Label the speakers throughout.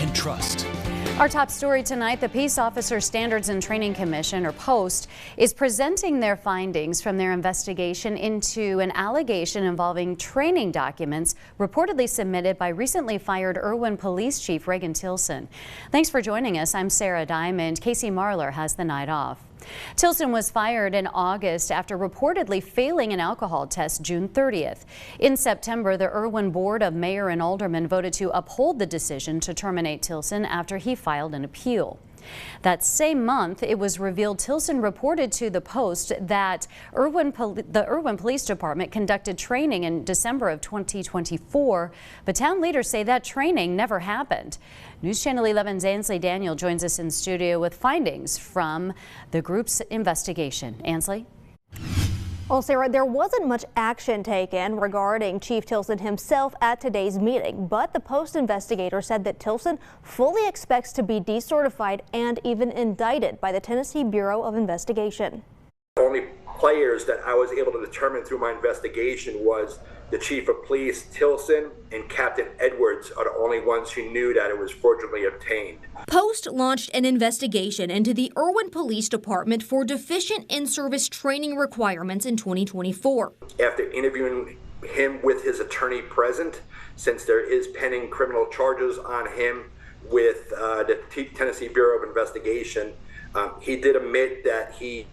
Speaker 1: can trust.
Speaker 2: Our top story tonight, the Peace Officer Standards and Training Commission, or POST, is presenting their findings from their investigation into an allegation involving training documents reportedly submitted by recently fired Irwin Police Chief Reagan Tilson. Thanks for joining us. I'm Sarah Diamond. Casey Marler has the night off. Tilson was fired in August after reportedly failing an alcohol test June 30th. In September, the Irwin Board of Mayor and Aldermen voted to uphold the decision to terminate Tilson after he filed an appeal. That same month, it was revealed Tilson reported to the Post that the Irwin Police Department conducted training in December of 2024, but town leaders say that training never happened. News Channel 11's Ansley Daniel joins us in studio with findings from the group's investigation. Ansley?
Speaker 3: Well, Sarah, there wasn't much action taken regarding Chief Tilson himself at today's meeting, but the Post investigator said that Tilson fully expects to be decertified and even indicted by the Tennessee Bureau of Investigation.
Speaker 4: The only players that I was able to determine through my investigation was the Chief of Police, Tilson, and Captain Edwards are the only ones who knew that it was fraudulently obtained.
Speaker 5: Post launched an investigation into the Irwin Police Department for deficient in-service training requirements in 2024.
Speaker 4: After interviewing him with his attorney present, since there is pending criminal charges on him with the Tennessee Bureau of Investigation, he did admit that he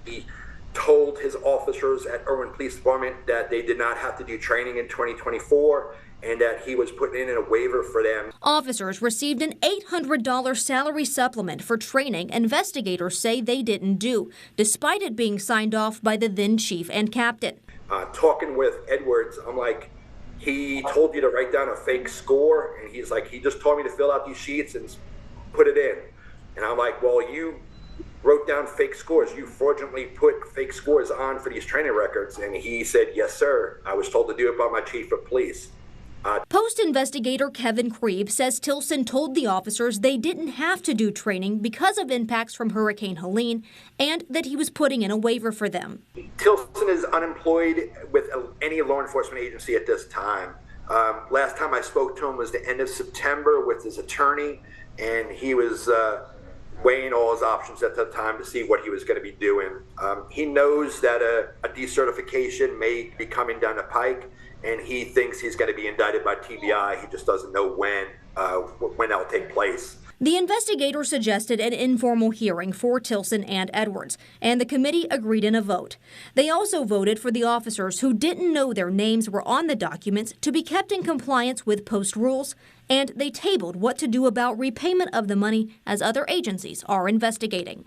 Speaker 4: told his officers at Irwin Police Department that they did not have to do training in 2024 and that he was putting in a waiver for them.
Speaker 5: Officers received an $800 salary supplement for training investigators say they didn't do, despite it being signed off by the then chief and captain.
Speaker 4: Talking with Edwards, I'm like, he told you to write down a fake score, and he's like, he just told me to fill out these sheets and put it in. And I'm like, well, you wrote down fake scores. You fraudulently put fake scores on for these training records. And he said, yes, sir. I was told to do it by my chief of police.
Speaker 5: Post investigator Kevin Krieb says Tilson told the officers they didn't have to do training because of impacts from Hurricane Helene and that he was putting in a waiver for them.
Speaker 4: Tilson is unemployed with any law enforcement agency at this time. Last time I spoke to him was the end of September with his attorney, and he was weighing all his options at that time to see what he was going to be doing. He knows that a decertification may be coming down the pike, and he thinks he's going to be indicted by TBI. He just doesn't know when that will take place.
Speaker 5: The investigator suggested an informal hearing for Tilson and Edwards, and the committee agreed in a vote. They also voted for the officers who didn't know their names were on the documents to be kept in compliance with Post rules, and they tabled what to do about repayment of the money as other agencies are investigating.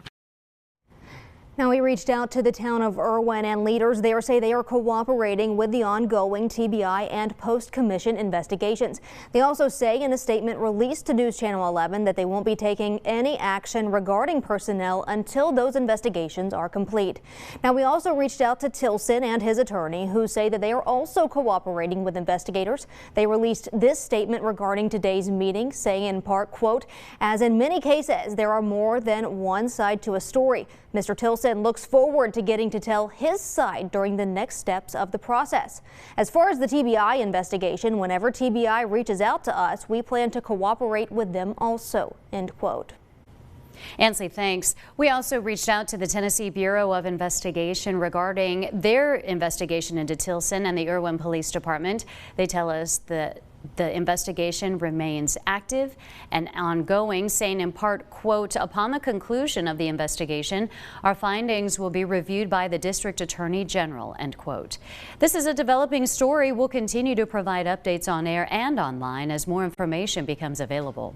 Speaker 3: Now, we reached out to the town of Irwin, and leaders there say they are cooperating with the ongoing TBI and Post Commission investigations. They also say in a statement released to News Channel 11 that they won't be taking any action regarding personnel until those investigations are complete. Now, we also reached out to Tilson and his attorney, who say that they are also cooperating with investigators. They released this statement regarding today's meeting, saying in part, quote, as in many cases, there are more than one side to a story. Mr. Tilson looks forward to getting to tell his side during the next steps of the process. As far as the TBI investigation, whenever TBI reaches out to us, we plan to cooperate with them also, end quote.
Speaker 2: Ansley, thanks. We also reached out to the Tennessee Bureau of Investigation regarding their investigation into Tilson and the Irwin Police Department. They tell us that the investigation remains active and ongoing, saying in part, quote, upon the conclusion of the investigation, our findings will be reviewed by the District Attorney General, end quote. This is a developing story. We'll continue to provide updates on air and online as more information becomes available.